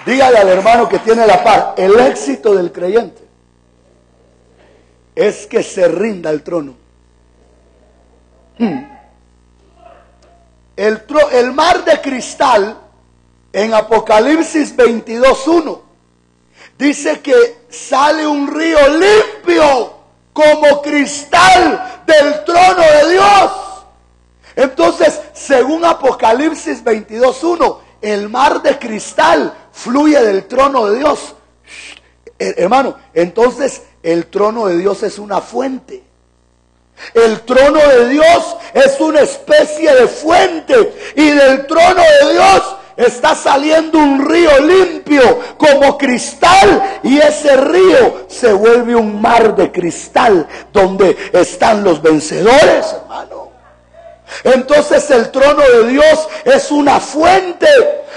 Dígale al hermano que tiene la par, el éxito del creyente es que se rinda al trono. El mar de cristal en Apocalipsis 22:1 dice que sale un río limpio como cristal del trono de Dios. Entonces, según Apocalipsis 22:1, el mar de cristal fluye del trono de Dios. Hermano, entonces el trono de Dios es una fuente. El trono de Dios es una especie de fuente. Y del trono de Dios está saliendo un río limpio como cristal. Y ese río se vuelve un mar de cristal donde están los vencedores, hermano. Entonces el trono de Dios es una fuente.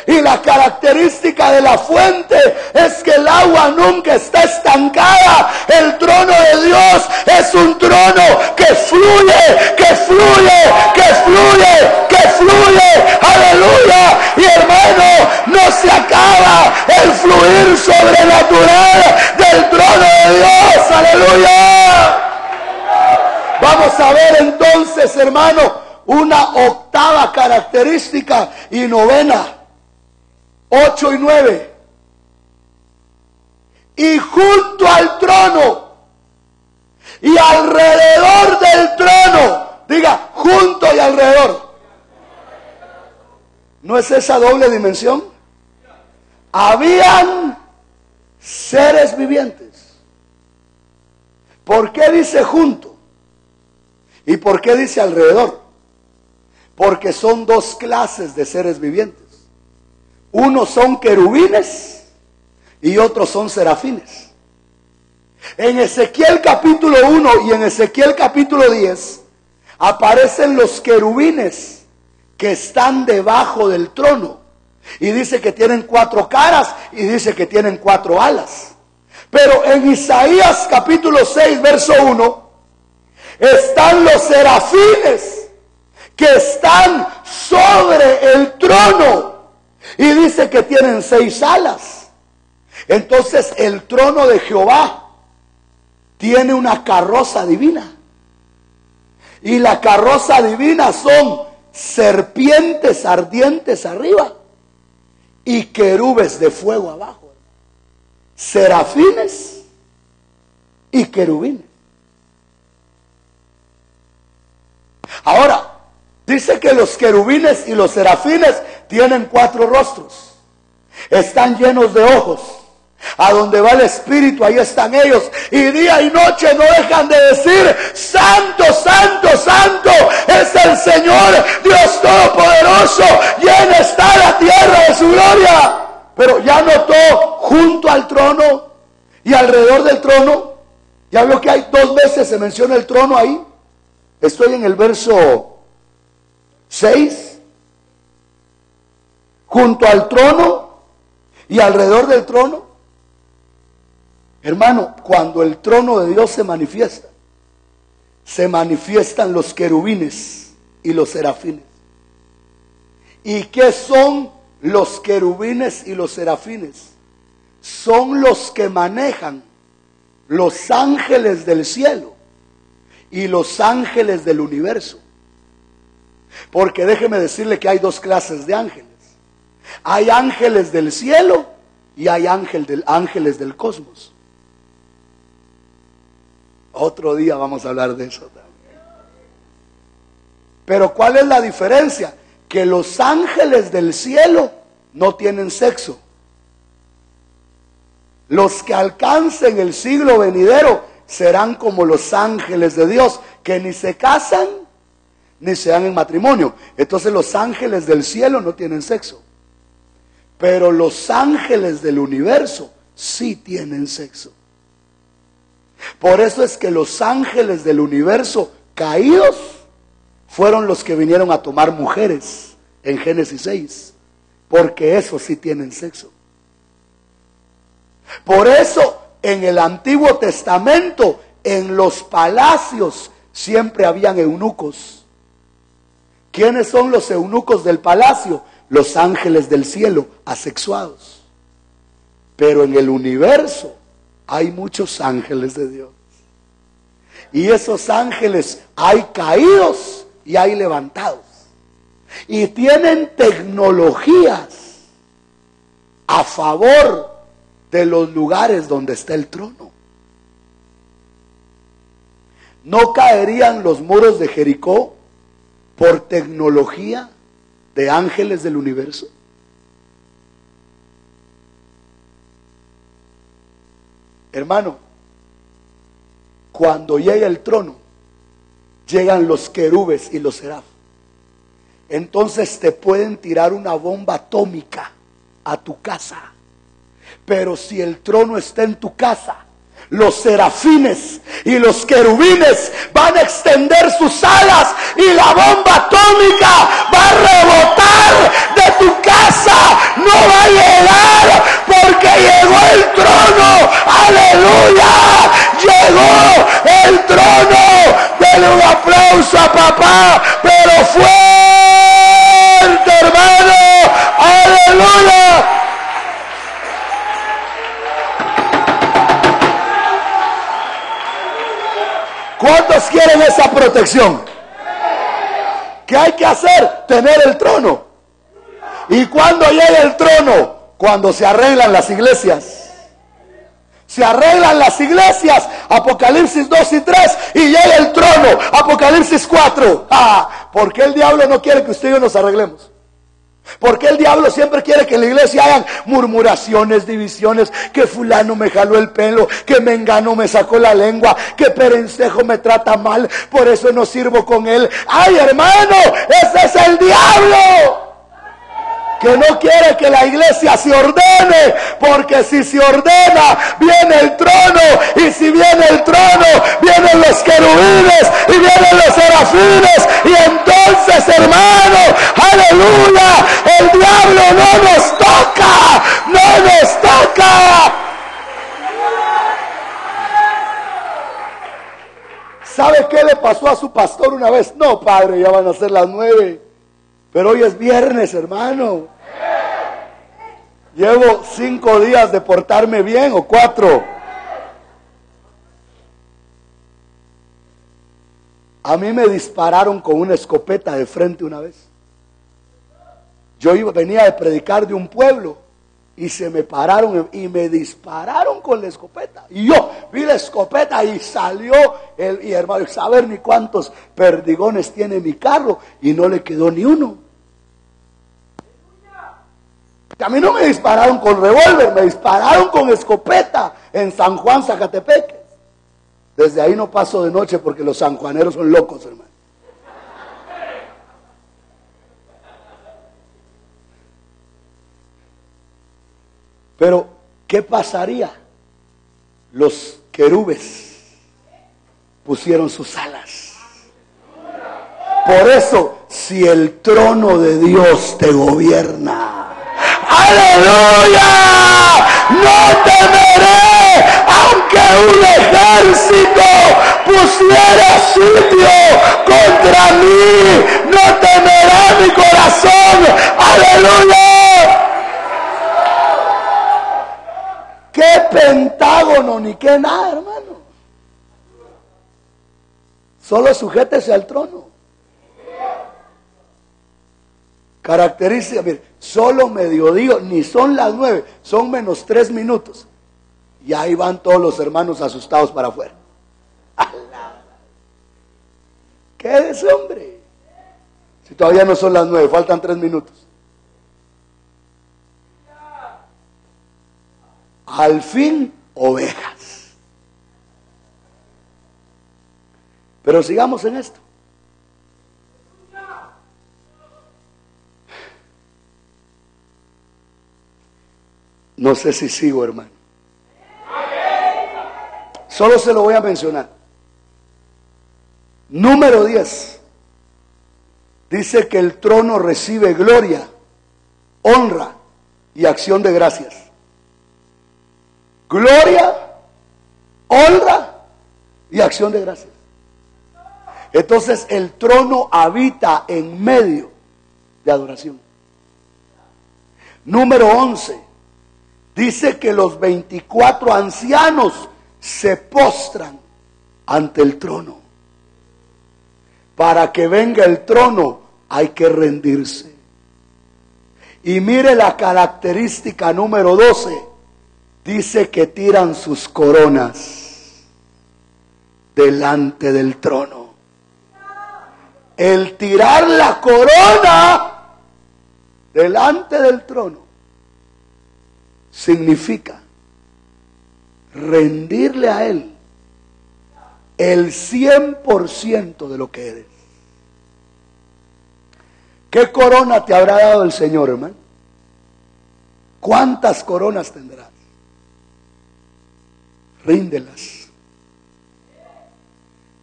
Y la característica de la fuente es que el agua nunca está estancada. El trono de Dios es un trono que fluye, que fluye, que fluye, que fluye. Aleluya. Y hermano, no se acaba el fluir sobrenatural del trono de Dios. Aleluya. Vamos a ver entonces, hermano, una octava característica y novena. 8 y 9. Y junto al trono y alrededor del trono, diga, junto y alrededor. ¿No es esa doble dimensión? Habían seres vivientes. ¿Por qué dice junto? ¿Y por qué dice alrededor? Porque son dos clases de seres vivientes. Unos son querubines y otros son serafines. En Ezequiel capítulo 1 y en Ezequiel capítulo 10 aparecen los querubines que están debajo del trono. Y dice que tienen 4 caras y dice que tienen 4 alas. Pero en Isaías capítulo 6 verso 1 están los serafines que están sobre el trono. Y dice que tienen 6 alas. Entonces el trono de Jehová tiene una carroza divina. Y la carroza divina son serpientes ardientes arriba y querubes de fuego abajo. Serafines y querubines. Ahora, dice que los querubines y los serafines tienen 4 rostros. Están llenos de ojos. A donde va el Espíritu, ahí están ellos. Y día y noche no dejan de decir: Santo, Santo, Santo es el Señor Dios Todopoderoso. Llena está la tierra de su gloria. Pero ya notó, junto al trono y alrededor del trono. Ya vio que hay 2 veces se menciona el trono ahí. Estoy en el verso 6. Junto al trono y alrededor del trono. Hermano, cuando el trono de Dios se manifiestan los querubines y los serafines. ¿Y qué son los querubines y los serafines? Son los que manejan los ángeles del cielo y los ángeles del universo. Porque déjeme decirle que hay 2 clases de ángeles. Hay ángeles del cielo y hay ángeles del cosmos. Otro día vamos a hablar de eso también. Pero ¿cuál es la diferencia? Que los ángeles del cielo no tienen sexo. Los que alcancen el siglo venidero serán como los ángeles de Dios, que ni se casan ni se dan en matrimonio. Entonces los ángeles del cielo no tienen sexo. Pero los ángeles del universo sí tienen sexo. Por eso es que los ángeles del universo caídos fueron los que vinieron a tomar mujeres en Génesis 6, porque esos sí tienen sexo. Por eso en el Antiguo Testamento, en los palacios, siempre habían eunucos. ¿Quiénes son los eunucos del palacio? Los ángeles del cielo, asexuados. Pero en el universo hay muchos ángeles de Dios. Y esos ángeles hay caídos y hay levantados. Y tienen tecnologías a favor de los lugares donde está el trono. ¿No caerían los muros de Jericó por tecnología de ángeles del universo? Hermano, cuando llega el trono, llegan los querubes y los serafines. Entonces te pueden tirar una bomba atómica a tu casa. Pero si el trono está en tu casa, los serafines y los querubines van a extender sus alas y la bomba atómica va a rebotar de tu casa, no va a llegar, porque llegó el trono. ¡Aleluya! Llegó el trono. Denle un aplauso a papá, pero fuerte, hermano. ¡Aleluya! ¿Cuántos quieren esa protección? ¿Qué hay que hacer? Tener el trono. ¿Y cuándo llega el trono? Cuando se arreglan las iglesias. Se arreglan las iglesias. Apocalipsis 2 y 3. Y llega el trono. Apocalipsis 4. ¿Por qué el diablo no quiere que usted y yo nos arreglemos? ¿Por qué el diablo siempre quiere que en la iglesia hayan murmuraciones, divisiones? Que fulano me jaló el pelo, que mengano me sacó la lengua, que perencejo me trata mal, por eso no sirvo con él. ¡Ay, hermano! ¡Ese es el diablo! Que no quiere que la iglesia se ordene, porque si se ordena, viene el trono, y si viene el trono, vienen los querubines, y vienen los serafines, y entonces, hermano, aleluya, el diablo no nos toca, no nos toca. ¿Sabe qué le pasó a su pastor una vez? No, padre, ya van a ser las 9, pero hoy es viernes, hermano. Llevo 5 días de portarme bien, o 4. A mí me dispararon con una escopeta de frente una vez. Venía de predicar de un pueblo y se me pararon y me dispararon con la escopeta. Y yo vi la escopeta y salió y hermano, saber ni cuántos perdigones tiene mi carro, y no le quedó ni uno. A mí no me dispararon con revólver, me dispararon con escopeta en San Juan, Zacatepec. Desde ahí no paso de noche porque los sanjuaneros son locos, hermano. Pero, ¿qué pasaría? Los querubes pusieron sus alas. Por eso, si el trono de Dios te gobierna, ¡aleluya! No temeré, aunque un ejército pusiera sitio contra mí, no temerá mi corazón. ¡Aleluya! ¡Qué pentágono ni qué nada, hermano! Solo sujétese al trono. Característica, mire, solo mediodía, ni son las 9, son menos 3 minutos. Y ahí van todos los hermanos asustados para afuera. Quédese, hombre. Si todavía no son las 9, faltan 3 minutos. Al fin, ovejas. Pero sigamos en esto. No sé si sigo, hermano. Solo se lo voy a mencionar. Número 10. Dice que el trono recibe gloria, honra y acción de gracias. Gloria, honra y acción de gracias. Entonces el trono habita en medio de adoración. Número 11. Dice que los 24 ancianos se postran ante el trono. Para que venga el trono hay que rendirse. Y mire la característica número 12. Dice que tiran sus coronas delante del trono. El tirar la corona delante del trono significa rendirle a Él el 100% de lo que eres. ¿Qué corona te habrá dado el Señor, hermano? ¿Cuántas coronas tendrás? Ríndelas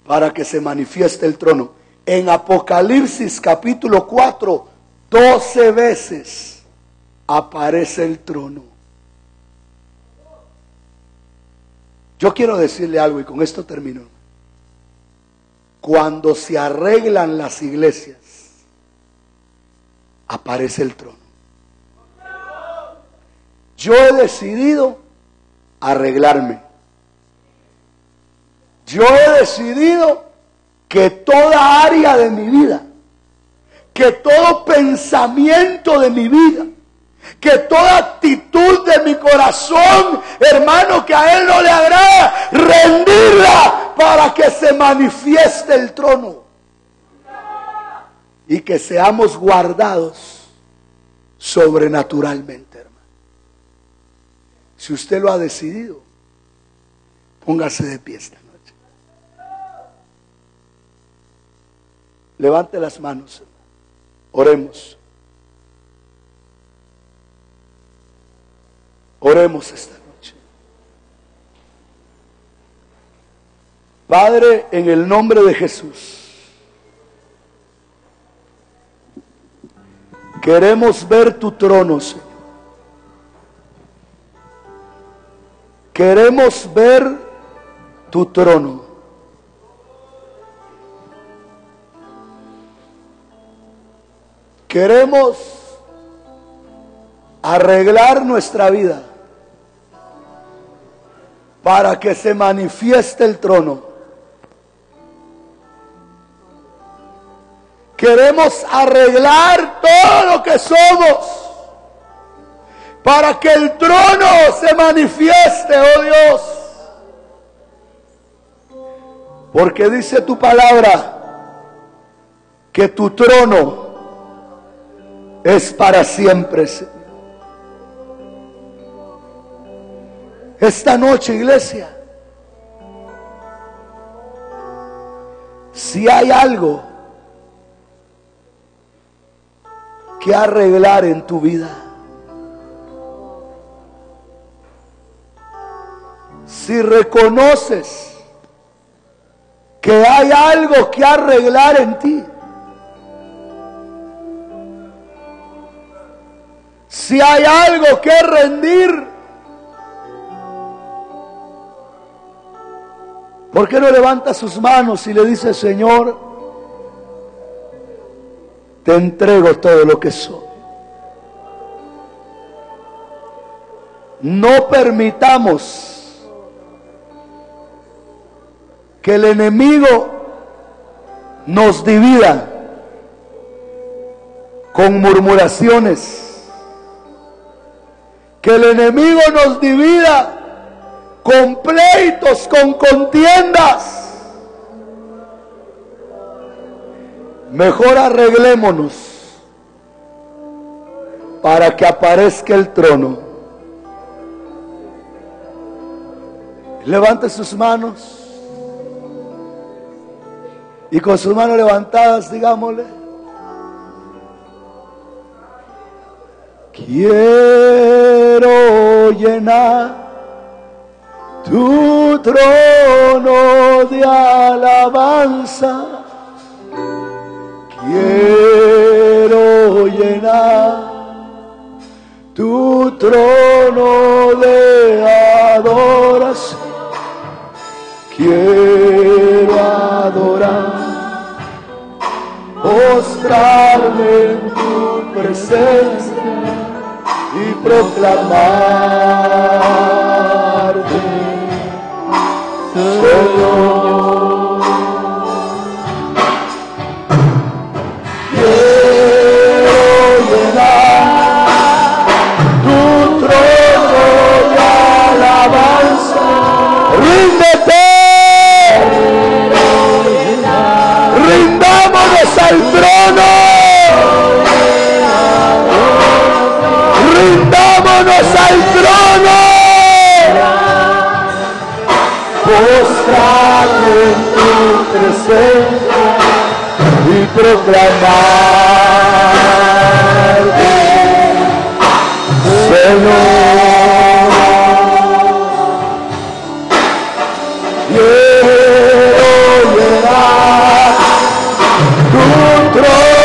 para que se manifieste el trono. En Apocalipsis capítulo 4, 12 veces aparece el trono. Yo quiero decirle algo y con esto termino. Cuando se arreglan las iglesias, aparece el trono. Yo he decidido arreglarme. Yo he decidido que toda área de mi vida, que todo pensamiento de mi vida, que toda actitud de mi corazón, hermano, que a Él no le agrada, rendirla para que se manifieste el trono y que seamos guardados sobrenaturalmente, hermano. Si usted lo ha decidido, póngase de pie esta noche. Levante las manos, oremos. Oremos esta noche. Padre, en el nombre de Jesús, queremos ver tu trono, Señor. Queremos ver tu trono. Queremos arreglar nuestra vida para que se manifieste el trono. Queremos arreglar todo lo que somos para que el trono se manifieste, oh Dios. Porque dice tu palabra que tu trono es para siempre, Señor. Esta noche, iglesia, si hay algo que arreglar en tu vida, si reconoces que hay algo que arreglar en ti, si hay algo que rendir, ¿por qué no levanta sus manos y le dice: Señor, te entrego todo lo que soy? No permitamos que el enemigo nos divida con murmuraciones, que el enemigo nos divida con pleitos, con contiendas. Mejor arreglémonos para que aparezca el trono. Levante sus manos y con sus manos levantadas digámosle: quiero llenar tu trono de alabanza. Quiero llenar tu trono de adoración. Quiero adorar, postrarme en tu presencia y proclamarte, Señor. Quiero llenar tu trono de alabanza. Ríndete, rindámonos al trono, rindámonos al trono, postrarme en tu presencia y proclamarte, Señor. Quiero llenar tu trono